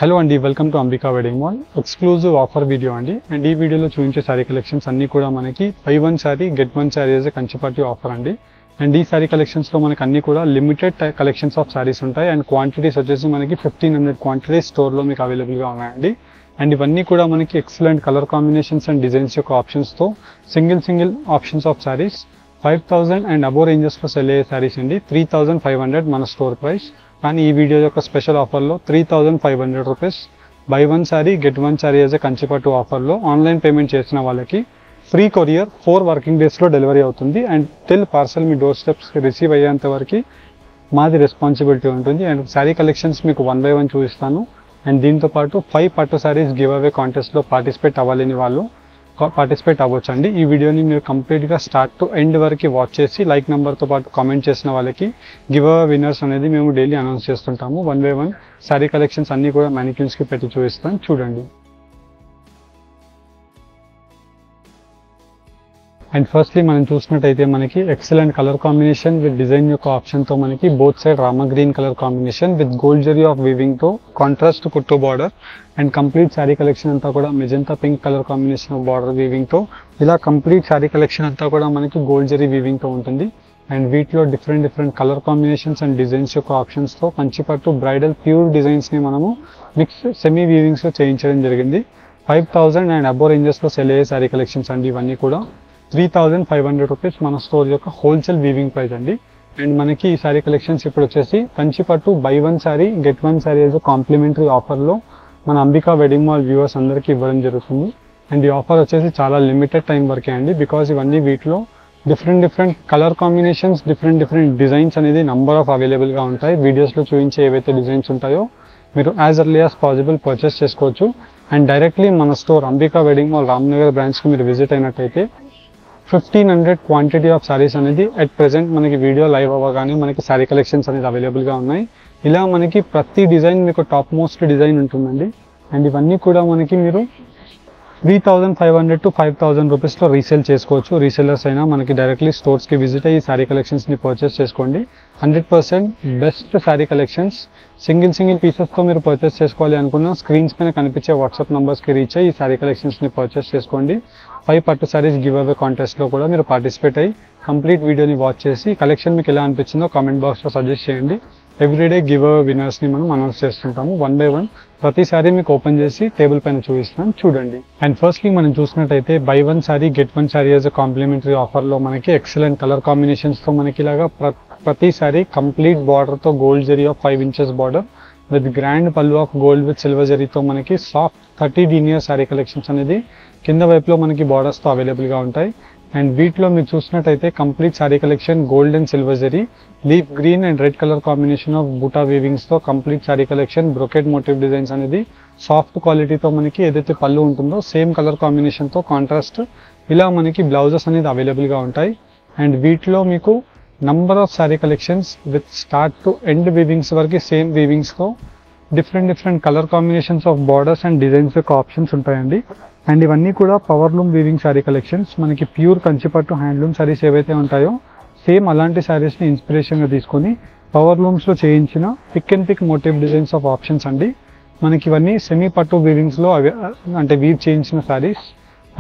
Hello అండి, welcome to Ambika wedding mall exclusive offer video అండి. And ఈ వీడియోలో చూపించే సారీ కలెక్షన్స్ అన్ని కూడా మనకి buy one sari get one sari as a కంచిపట్టి ఆఫర్ అండి. అండ్ ఈ సారీ కలెక్షన్స్లో మనకి అన్ని కూడా లిమిటెడ్ కలెక్షన్స్ ఆఫ్ సారీస్ ఉంటాయి. అండ్ క్వాంటిటీస్ వచ్చేసి మనకి 1500 క్వాంటిటీస్ స్టోర్లో మీకు అవైలబుల్గా ఉన్నాయండి. అండ్ ఇవన్నీ కూడా మనకి excellent colour combinations and designs యొక్క ఆప్షన్స్తో single options of saris 5000 and above రేంజెస్లో సెల్ అయ్యే సారీస్ అండి. 3500 మన స్టోర్ ప్రైస్. కానీ ఈ వీడియో యొక్క స్పెషల్ ఆఫర్లో 3500 rupees buy one sari get one sari as a కంచిపట్టు ఆఫర్లో ఆన్లైన్ పేమెంట్ చేసిన వాళ్ళకి ఫ్రీ కొరియర్ 4 వర్కింగ్ డేస్లో డెలివరీ అవుతుంది. అండ్ టిల్ పార్సల్ మీ డోర్ స్టెప్స్కి రిసీవ్ అయ్యేంత వరకు మాది రెస్పాన్సిబిలిటీ ఉంటుంది. అండ్ శారీ కలెక్షన్స్ మీకు 1 by 1 చూపిస్తాను. అండ్ దీంతోపాటు 5 పట్టు సారీస్ గివ్ అవే కాంటెస్ట్లో పార్టిసిపేట్ అవ్వాలని వాళ్ళు పార్టిసిపేట్ అవ్వచ్చు అండి. ఈ వీడియోని మీరు కంప్లీట్గా స్టార్ట్ టు ఎండ్ వరకు వాచ్ చేసి లైక్ నెంబర్తో పాటు కామెంట్ చేసిన వాళ్ళకి గివ్ అవే విన్నర్స్ అనేది మేము డైలీ అనౌన్స్ చేస్తుంటాము. 1 by 1 సారీ కలెక్షన్స్ అన్నీ కూడా మ్యానిక్యూన్స్కి పెట్టి చూపిస్తాను, చూడండి. అండ్ ఫస్ట్లీ మనం చూసినట్టయితే మనకి excellent colour combination with design యొక్క ఆప్షన్తో మనకి both side Rama green colour combination with gold జరీ ఆఫ్ వీవింగ్తో కాంట్రాస్ట్ కుట్టు border. And complete sari collection అంతా కూడా magenta pink colour combination of border వీవింగ్తో ఇలా కంప్లీట్ శారీ కలెక్షన్ అంతా కూడా మనకి గోల్డ్ జరీ వీవింగ్తో ఉంటుంది. అండ్ వీటిలో different colour combinations and designs యొక్క ఆప్షన్స్తో కంచిపట్టు బ్రైడల్ ప్యూర్ డిజైన్స్ని మనము మిక్స్ సెమీ వీవింగ్స్లో చేయించడం జరిగింది. 5000 అండ్ అబో రేంజెస్లో సెల్ అయ్యే శారీ కలెక్షన్స్ అండి. ఇవన్నీ కూడా 3500 రూపీస్ మన స్టోర్ యొక్క హోల్సేల్ వీవింగ్ ప్రైస్ అండి. అండ్ మనకి ఈ సారీ కలెక్షన్స్ ఇప్పుడు వచ్చేసి కంచిపట్టు buy one sari get one sari as complimentary ఆఫర్లో మన అంబికా వెడ్డింగ్ మాల్ వ్యూవర్స్ అందరికీ ఇవ్వడం జరుగుతుంది. అండ్ ఈ ఆఫర్ వచ్చేసి చాలా లిమిటెడ్ టైం వరకే అండి. బికాజ్ ఇవన్నీ వీటిలో different colour combinations different designs అనేది నంబర్ ఆఫ్ అవైలబుల్గా ఉంటాయి. వీడియోస్లో చూపించే ఏవైతే డిజైన్స్ ఉంటాయో మీరు as early as possible purchase చేసుకోవచ్చు. అండ్ డైరెక్ట్లీ మన store Ambika wedding mall Ramnagar బ్రాంచ్కి మీరు విజిట్ అయినట్టయితే 1500 క్వాంటిటీ ఆఫ్ సారీస్ అనేది అట్ ప్రెజెంట్ మనకి వీడియో లైవ్ అవ్వగానే మనకి సారీ కలెక్షన్స్ అనేది అవైలబుల్గా ఉన్నాయి. ఇలా మనకి ప్రతి డిజైన్ మీకు టాప్ మోస్ట్ డిజైన్ ఉంటుందండి. అండ్ ఇవన్నీ కూడా మనకి మీరు 3500 to 5000 రూపీస్లో రీసేల్ చేసుకోవచ్చు. రీసేలర్స్ అయినా మనకి డైరెక్ట్లీ స్టోర్స్కి విజిట్ అయ్యి సారీ కలెక్షన్స్ని పర్చేస్ చేసుకోండి. 100% బెస్ట్ సారీ కలెక్షన్స్ సింగిల్ పీసెస్తో మీరు పర్చేస్ చేసుకోవాలి అనుకున్న స్క్రీన్స్ పైన కనిపించే వాట్సాప్ నెంబర్స్కి రీచ్ అయ్యి ఈ సారీ కలెక్షన్స్ని పర్చేస్ చేసుకోండి. 5 పట్టు సారీస్ గివ్ అవే కాంటెస్ట్లో కూడా మీరు పార్టిసిపేట్ అయ్యి కంప్లీట్ వీడియోని వాచ్ చేసి కలెక్షన్ మీకు ఎలా అనిపించిందో కామెంట్ బాక్స్లో సజెస్ట్ చేయండి. ఎవ్రీడే గివ్ అవే విన్నర్స్ని మనం అనౌన్స్ చేస్తుంటాము. 1 by 1 ప్రతిసారి మీకు ఓపెన్ చేసి టేబుల్ పైన చూపిస్తున్నాం, చూడండి. అండ్ ఫస్ట్లీ మనం చూసినట్టయితే buy one sari get one sari as a complimentary ఆఫర్లో మనకి ఎక్సలెంట్ కలర్ కాంబినేషన్స్తో మనకి ఇలాగా ప్రతిసారి కంప్లీట్ బార్డర్తో గోల్డ్ జరీ of 5 inches border with grand పళ్ళు ఆఫ్ గోల్డ్ విత్ సిల్వర్ జరీతో మనకి సాఫ్ట్ 30 denier సారీ కలెక్షన్స్ అనేది కింద వైపులో మనకి బార్డర్స్తో అవైలబుల్గా ఉంటాయి. అండ్ వీటిలో మీరు చూసినట్టయితే complete sari collection gold and silver జరీ leaf green and red colour combination of బూటా వీవింగ్స్తో complete sari collection brocade motif designs అనేది సాఫ్ట్ క్వాలిటీతో మనకి ఏదైతే పళ్ళు ఉంటుందో సేమ్ కలర్ కాంబినేషన్తో కాంట్రాస్ట్ ఇలా మనకి బ్లౌజెస్ అనేది అవైలబుల్గా ఉంటాయి. అండ్ వీటిలో మీకు number of sari collections with start to end weavings వరకు సేమ్ వీవింగ్స్తో different colour combinations of borders and designs యొక్క ఆప్షన్స్ ఉంటాయండి. అండ్ ఇవన్నీ కూడా power loom weaving sari collections మనకి ప్యూర్ కంచిపట్టు హ్యాండ్లూమ్ సారీస్ ఏవైతే ఉంటాయో సేమ్ అలాంటి సారీస్ని ఇన్స్పిరేషన్గా తీసుకొని పవర్ లూమ్స్లో చేయించిన pick motif designs of options అండి. మనకి ఇవన్నీ సెమీ పట్టు వీవింగ్స్లో అంటే వీవ్ చేయించిన సారీస్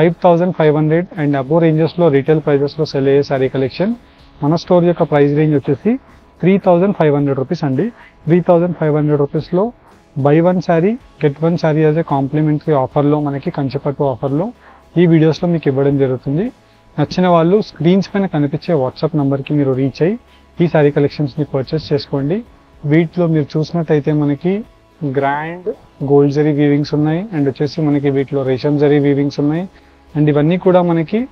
5500 అండ్ అబో రేంజెస్లో రీటైల్ ప్రైజెస్లో సెల్ అయ్యే సారీ కలెక్షన్. మన స్టోర్ యొక్క ప్రైస్ రేంజ్ వచ్చేసి 3500 రూపీస్ అండి. 3500 రూపీస్లో buy one sari get one sari as a complimentary ఆఫర్లో మనకి కంచిపట్టు ఆఫర్లో ఈ వీడియోస్లో మీకు ఇవ్వడం జరుగుతుంది. నచ్చిన వాళ్ళు స్క్రీన్స్ పైన కనిపించే వాట్సాప్ నెంబర్కి మీరు రీచ్ అయ్యి ఈ సారీ కలెక్షన్స్ని పర్చేస్ చేసుకోండి. వీటిలో మీరు చూసినట్టయితే మనకి గ్రాండ్ గోల్డ్ జరీ వీవింగ్స్ ఉన్నాయి. అండ్ వచ్చేసి మనకి వీటిలో రేషం జరీ వీవింగ్స్ ఉన్నాయి. అండ్ ఇవన్నీ కూడా మనకి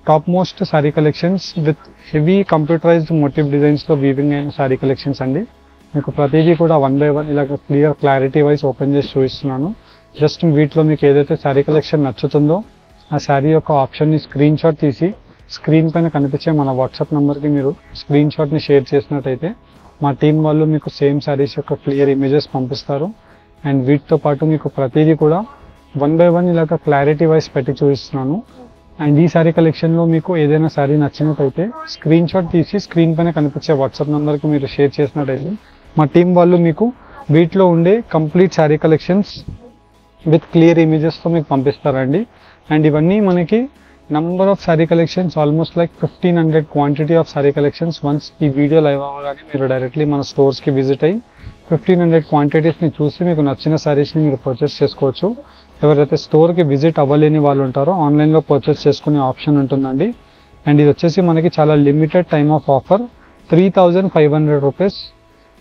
top most sari collections with heavy computerised motif డిజైన్స్లో వీవింగ్ అయిన సారీ కలెక్షన్స్ అండి. మీకు ప్రతిదీ కూడా 1 by 1 ఇలా క్లారిటీ వైజ్ ఓపెన్ చేసి చూపిస్తున్నాను. జస్ట్ వీటిలో మీకు ఏదైతే సారీ కలెక్షన్ నచ్చుతుందో ఆ శారీ యొక్క ఆప్షన్ని స్క్రీన్ షాట్ తీసి స్క్రీన్ పైన కనిపించే మన వాట్సాప్ నెంబర్కి మీరు స్క్రీన్ షాట్ని షేర్ చేసినట్టయితే మా టీం వాళ్ళు మీకు సేమ్ శారీస్ యొక్క క్లియర్ ఇమేజెస్ పంపిస్తారు. అండ్ వీటితో పాటు మీకు ప్రతిదీ కూడా 1 by 1 ఇలాగ క్లారిటీ వైజ్ పెట్టి చూపిస్తున్నాను. అండ్ ఈ సారీ కలెక్షన్లో మీకు ఏదైనా సారీ నచ్చినట్టయితే స్క్రీన్ షాట్ తీసి స్క్రీన్ పైన కనిపించే వాట్సాప్ నెంబర్కి మీరు షేర్ చేసినట్టయితే మా టీం వాళ్ళు మీకు వీటిలో ఉండే complete sari collections with clear ఇమేజెస్తో మీకు పంపిస్తారండి. అండ్ ఇవన్నీ మనకి number of sari collections almost like 1500 quantity of sari collections. Once ఈ వీడియో లైవ్ అవ్వగానే మీరు డైరెక్ట్లీ మన స్టోర్స్కి విజిట్ అయ్యి 1500 క్వాంటిటీస్ని చూసి మీకు నచ్చిన శారీస్ని మీరు పర్చేస్ చేసుకోవచ్చు. ఎవరైతే స్టోర్కి విజిట్ అవ్వలేని వాళ్ళు ఉంటారో ఆన్లైన్లో పర్చేస్ చేసుకునే ఆప్షన్ ఉంటుందండి. అండ్ ఇది వచ్చేసి మనకి చాలా limited time of offer. 3500 rupees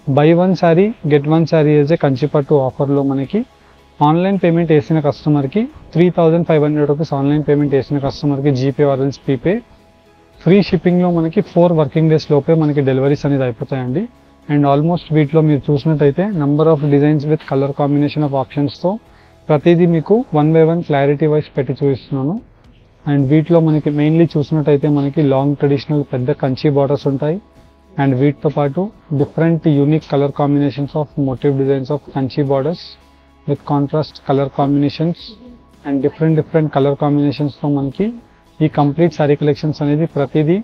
buy one sari get one sari as a కంచిపట్టు ఆఫర్లో మనకి ఆన్లైన్ పేమెంట్ వేసిన కస్టమర్కి 3500 రూపీస్ ఆన్లైన్ పేమెంట్ వేసిన కస్టమర్కి జీపే ఆర్ఎల్స్ పీపే ఫ్రీ షిప్పింగ్లో మనకి 4 వర్కింగ్ డేస్ లోపే మనకి డెలివరీస్ అనేది అయిపోతాయండి. అండ్ ఆల్మోస్ట్ వీటిలో మీరు చూసినట్టయితే number of designs with colour combination of ఆప్షన్స్తో ప్రతిదీ మీకు 1 by 1 క్లారిటీ వైజ్ పెట్టి చూపిస్తున్నాను. అండ్ వీటిలో మనకి మెయిన్లీ చూసినట్టయితే మనకి లాంగ్ ట్రెడిషనల్ పెద్ద కంచి బార్డర్స్ ఉంటాయి. అండ్ వీటితో పాటు different unique colour combinations of motif designs of Kanchi borders with contrast colour combinations and different colour కాంబినేషన్స్తో మనకి ఈ కంప్లీట్ శారీ కలెక్షన్స్ అనేది ప్రతిదీ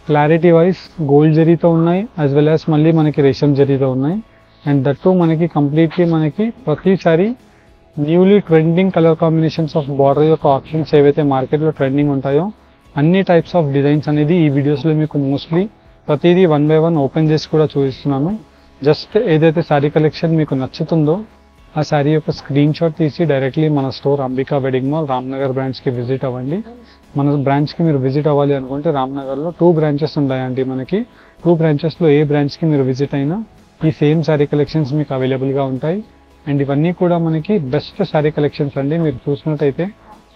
క్లారిటీ వైజ్ గోల్డ్ జరీతో ఉన్నాయి, యాజ్ వెల్ యాజ్ మళ్ళీ మనకి రేషం జరీతో ఉన్నాయి. అండ్ దట్టు మనకి కంప్లీట్లీ మనకి ప్రతిసారి newly trending colour combinations of border యొక్క ఆప్షన్స్ ఏవైతే మార్కెట్లో ట్రెండింగ్ ఉంటాయో అన్ని టైప్స్ ఆఫ్ డిజైన్స్ అనేది ఈ వీడియోస్లో మీకు మోస్ట్లీ ప్రతిదీ 1 by 1 ఓపెన్ చేసి కూడా చూపిస్తున్నాను. జస్ట్ ఏదైతే శారీ కలెక్షన్ మీకు నచ్చుతుందో ఆ శారీ యొక్క స్క్రీన్ షాట్ తీసి డైరెక్ట్లీ మన store Ambika wedding mall Ramnagar బ్రాంచ్కి విజిట్ అవ్వండి. మన బ్రాంచ్కి మీరు విజిట్ అవ్వాలి అనుకుంటే రామ్నగర్లో 2 బ్రాంచెస్ ఉంటాయండి మనకి. 2 బ్రాంచెస్లో ఏ బ్రాంచ్కి మీరు విజిట్ అయినా ఈ సేమ్ శారీ కలెక్షన్స్ మీకు అవైలబుల్గా ఉంటాయి. అండ్ ఇవన్నీ కూడా మనకి బెస్ట్ శారీ కలెక్షన్స్ అండి. మీరు చూసినట్టయితే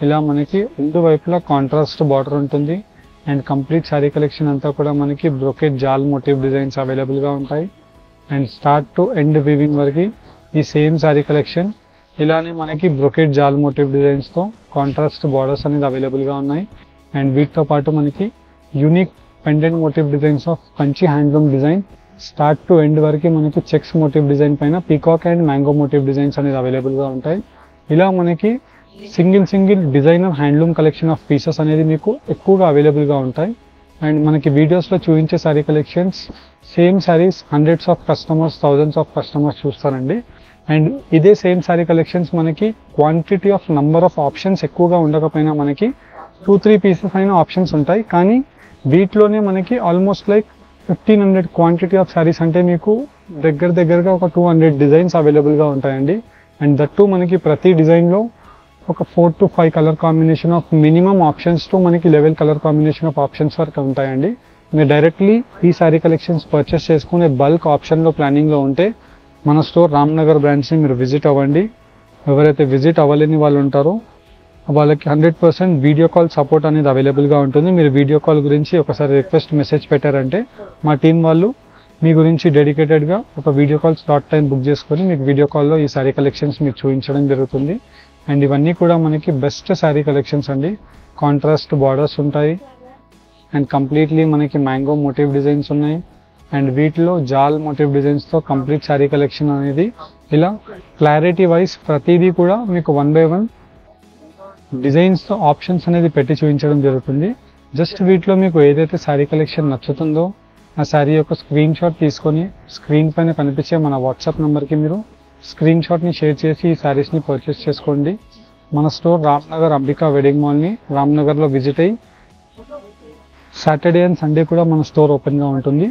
ఇలా మనకి రెండు వైపులా కాంట్రాస్ట్ బార్డర్ ఉంటుంది. అండ్ కంప్లీట్ శారీ కలెక్షన్ అంతా కూడా మనకి బ్రోకెట్ జాల్ మోటివ్ డిజైన్స్ అవైలబుల్గా ఉంటాయి. And start to end weaving వరకు ఈ సేమ్ శారీ కలెక్షన్ ఇలానే మనకి బ్రోకెట్ జాల్ మోటివ్ డిజైన్స్తో కాంట్రాస్ట్ బార్డర్స్ అనేది అవైలబుల్గా ఉన్నాయి. అండ్ వీటితో పాటు మనకి unique pendant motive designs of Kanchi handloom design start to end వరకు మనకి చెక్స్ మోటివ్ డిజైన్ పైన peacock and mango motive designs అనేది అవైలబుల్గా ఉంటాయి. ఇలా మనకి single designer handloom collection of pieces అనేది మీకు ఎక్కువగా అవైలబుల్గా ఉంటాయి. అండ్ మనకి వీడియోస్లో చూపించే sari collections same saris hundreds of customers thousands of customers చూస్తారండి. అండ్ ఇదే సేమ్ శారీ కలెక్షన్స్ మనకి quantity of number of options ఎక్కువగా ఉండకపోయినా మనకి 2-3 పీసెస్ అయిన ఆప్షన్స్ ఉంటాయి. కానీ వీటిలోనే మనకి almost like 1500 quantity of saris అంటే మీకు దగ్గరగా ఒక 200 డిజైన్స్ అవైలబుల్గా ఉంటాయండి. అండ్ దట్టు మనకి ప్రతి డిజైన్లో ఒక 4 to 5 colour combination of minimum ఆప్షన్స్తో మనకి 11 కలర్ కాంబినేషన్ ఆఫ్ ఆప్షన్స్ వరకు ఉంటాయండి. మీరు డైరెక్ట్లీ ఈ శారీ కలెక్షన్స్ పర్చేస్ చేసుకునే బల్క్ ఆప్షన్లో ప్లానింగ్లో ఉంటే మన స్టోర్ రామ్నగర్ బ్రాంచ్ని మీరు విజిట్ అవ్వండి. ఎవరైతే విజిట్ అవ్వలేని వాళ్ళు ఉంటారో వాళ్ళకి 100% వీడియో కాల్ సపోర్ట్ అనేది అవైలబుల్గా ఉంటుంది. మీరు వీడియో కాల్ గురించి ఒకసారి రిక్వెస్ట్ మెసేజ్ పెట్టారంటే మా టీం వాళ్ళు మీ గురించి డెడికేటెడ్గా ఒక video call slot time book చేసుకొని మీకు వీడియో కాల్లో ఈ శారీ కలెక్షన్స్ మీకు చూపించడం జరుగుతుంది. అండ్ ఇవన్నీ కూడా మనకి బెస్ట్ శారీ కలెక్షన్స్ అండి. కాంట్రాస్ట్ బార్డర్స్ ఉంటాయి అండ్ కంప్లీట్లీ మనకి మ్యాంగో మోటివ్ డిజైన్స్ ఉన్నాయి. అండ్ వీటిలో జాల్ మోటివ్ డిజైన్స్తో కంప్లీట్ శారీ కలెక్షన్ అనేది ఇలా క్లారిటీ వైజ్ ప్రతిదీ కూడా మీకు 1 by 1 డిజైన్స్తో ఆప్షన్స్ అనేది పెట్టి చూపించడం జరుగుతుంది. జస్ట్ వీటిలో మీకు ఏదైతే శారీ కలెక్షన్ నచ్చుతుందో ఆ శారీ యొక్క స్క్రీన్ షాట్ తీసుకొని స్క్రీన్ పైన కనిపించే మన వాట్సాప్ నెంబర్కి మీరు స్క్రీన్ షాట్ని షేర్ చేసి ఈ శారీస్ని పర్చేస్ చేసుకోండి. మన స్టోర్ రామ్నగర్ అంబికా వెడ్డింగ్ మాల్ని రామ్నగర్లో విజిట్ అయ్యి సాటర్డే అండ్ సండే కూడా మన స్టోర్ ఓపెన్గా ఉంటుంది.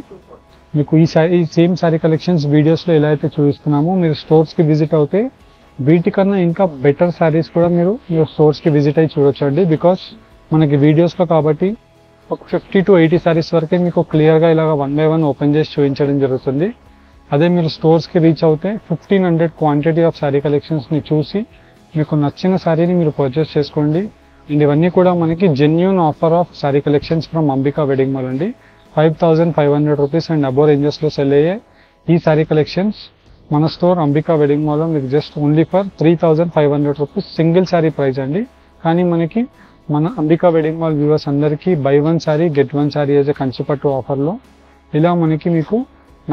మీకు ఈ సేమ్ శారీ కలెక్షన్స్ వీడియోస్లో ఎలా అయితే చూపిస్తున్నామో మీరు స్టోర్స్కి విజిట్ అవుతే వీటికన్నా ఇంకా బెటర్ శారీస్ కూడా మీరు స్టోర్స్కి విజిట్ అయ్యి చూడొచ్చు అండి. బికాస్ మనకి వీడియోస్లో కాబట్టి ఒక 50 to 80 శారీస్ వరకే మీకు క్లియర్గా ఇలాగ 1 by 1 ఓపెన్ చేసి చూపించడం జరుగుతుంది. అదే మీరు స్టోర్స్కి రీచ్ అవుతే 1500 క్వాంటిటీ ఆఫ్ శారీ కలెక్షన్స్ని చూసి మీకు నచ్చిన శారీని మీరు పర్చేస్ చేసుకోండి. అండ్ ఇవన్నీ కూడా మనకి genuine offer of sari collections from Ambika wedding mall అండి. 5500 రూపీస్ అండ్ అబోవ్ రేంజెస్లో సెల్ అయ్యే ఈ శారీ కలెక్షన్స్ మన స్టోర్ అంబికా వెడ్డింగ్ మాల్లో మీకు just only for 3500 rupees single sari price అండి. కానీ మనకి మన అంబికా వెడ్డింగ్ మాల్ వ్యూవర్స్ అందరికీ buy 1 sari get 1 sari as a కంచిపట్టు ఆఫర్లో ఇలా మనకి మీకు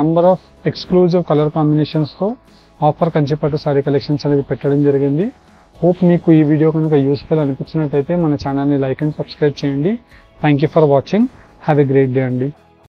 నంబర్ ఆఫ్ ఎక్స్క్లూజివ్ కలర్ కాంబినేషన్స్తో ఆఫర్ కంచిపట్టు శారీ కలెక్షన్స్ అనేది పెట్టడం జరిగింది. హోప్ మీకు ఈ వీడియో కనుక యూస్ఫుల్ అనిపించినట్టయితే మన ఛానల్ని లైక్ అండ్ సబ్స్క్రైబ్ చేయండి. Thank you for watching. Have a great day అండి.